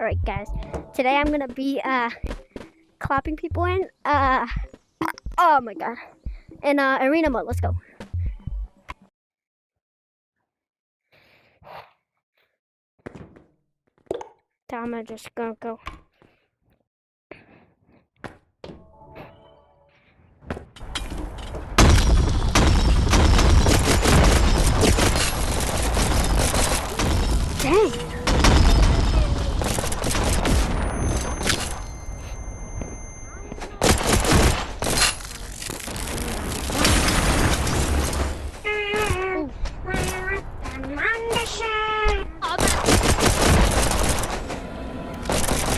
Alright guys, today I'm gonna be clapping people in oh my god, in arena mode. Let's go. I'm just gonna go. Dang.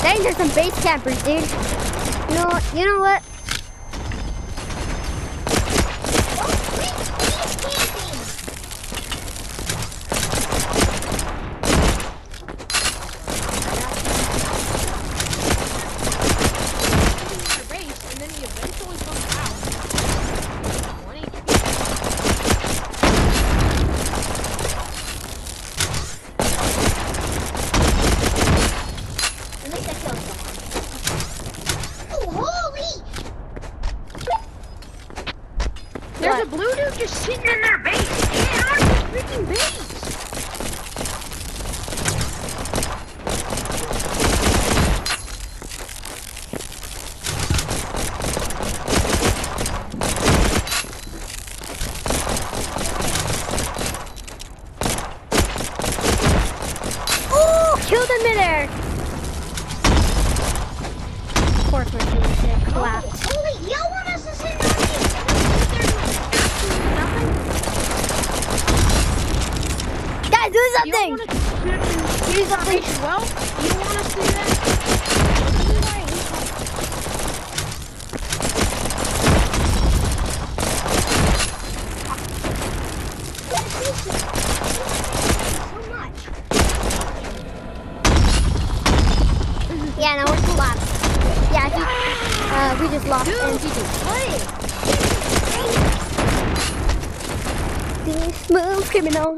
Dang, there's some base campers, dude. You know what? There's a blue dude just sitting in their base. Get out of this freaking base. Oh, killed him midair. Of course, my team is collapsed. Holy, y'all want us to sit down here? Guys, do something! Do something. Well, you don't want us to do that? Yeah, now we're collapsed. Yeah, we just lost and GG. Smooth criminal.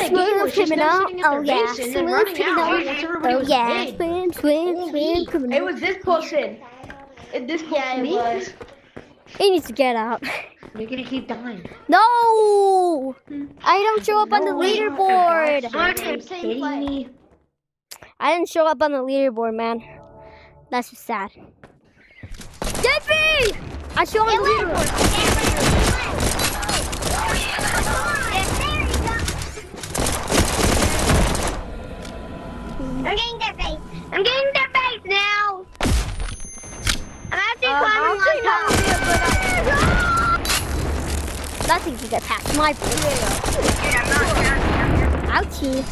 Smooth criminal. Oh yeah. Smooth criminal. Oh yeah. Swim criminal. It was this person. This person was. He needs to get out. You're gonna keep dying. No! I don't show up on the leaderboard. I didn't show up on the leaderboard, man. That's just sad. Deadby! I show up on the leaderboard. I'm getting that base. I'm getting that base now. I'm actually climbing on top. Nothing can get past my base. Ouchie.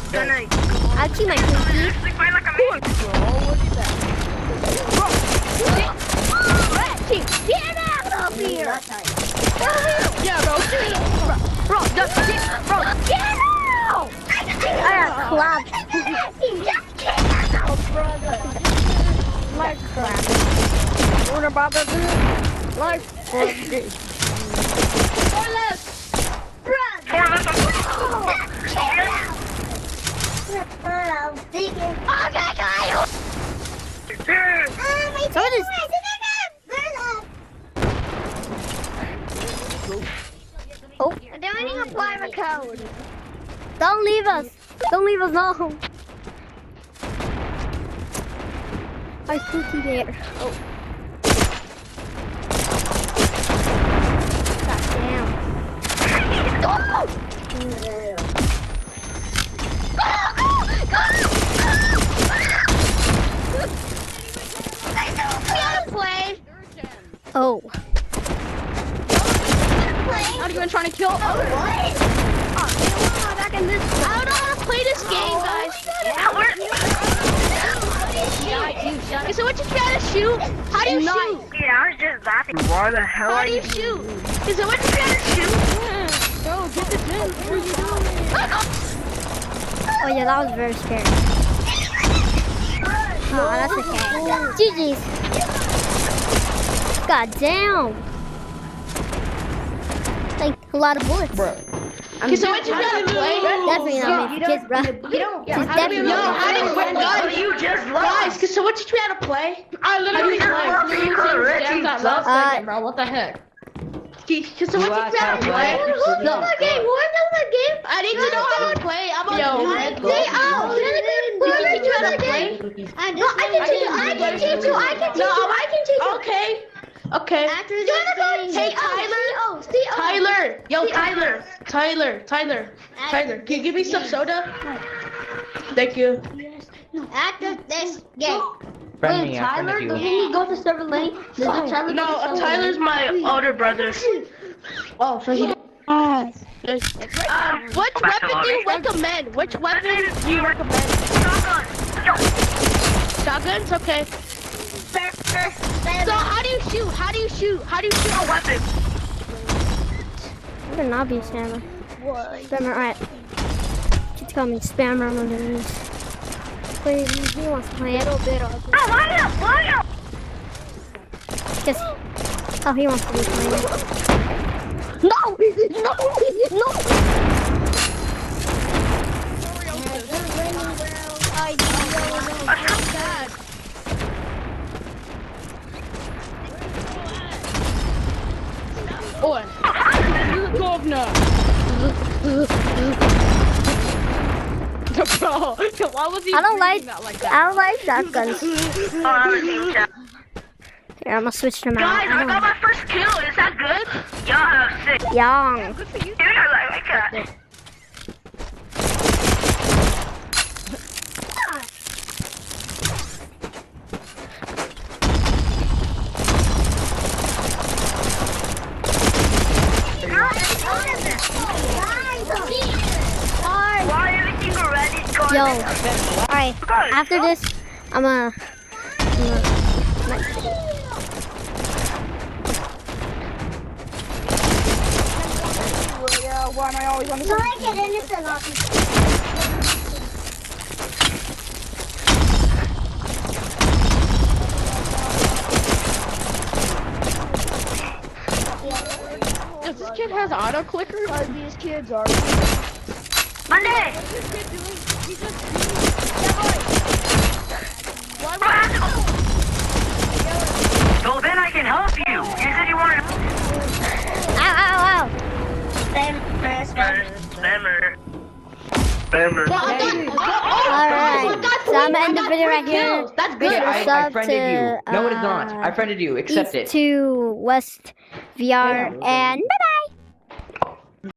Ouchie, my pinky. Get out of here! Yeah, bro. Bro, just get out! I got clapped. Like crap. What about the life for this? Oh, I don't even apply my code. don't leave us. Don't leave us alone. I spooky there. Oh. God damn. Oh. Not even trying to kill. Oh, what? Back in this. I don't know how to play this game, guys. Okay, so what you trying to shoot? How do you shoot? Dude, I was just laughing. Why the hell How are do you you shoot? Is it what you trying to shoot? Bro, get the gun. What are you doing? Oh yeah, that was very scary. Oh, that's okay. GG's. God damn. Like a lot of bullets. Bro. Okay, so what you gotta play? Definitely not made for kids, bro. You don't. It's definitely not made for kids. You just lost. someone teach me how to play? I literally Bro, what the heck? Can someone teach me how to play? Who's No. on the game? Who's on the game? I need to know how to play. I'm on Can you teach me how to play? No, I can teach you. I can teach you. I can teach you. I can teach you. Okay. After this game. Hey, Tyler. Yo, Tyler. Tyler, can you give me some soda? Thank you. After this game. Friend me, I Tyler, friended doesn't you. he go to server lane? No, Tyler's my older brother. Oh, so he. Which weapon do you recommend? Which weapon do you recommend? Shotguns? Okay. So how do you shoot? How do you shoot a weapon? What an obvious hammer. Spammer, alright. Kids call me spammer on the news. Please, he wants to play it. Just how he wants to be playing it. No! Oi. Governor. Bro, why was he I don't like that like I that? don't like shotguns. Here, I'm gonna switch them out. Guys, I got my first kill. Is that good? Yeah, sick. Young. Dude, I like that. Yo. Alright, after this, I'm gonna Why am I always on the This kid has auto clicker? These kids are. Monday! So then I can help you. You said you wanted. Ow. Spammer. Alright. So I'm gonna end the video right here. That's good. Okay, I Sub friended to, you. No, it is not. I friended you. Accept it. East to West VR and bye bye.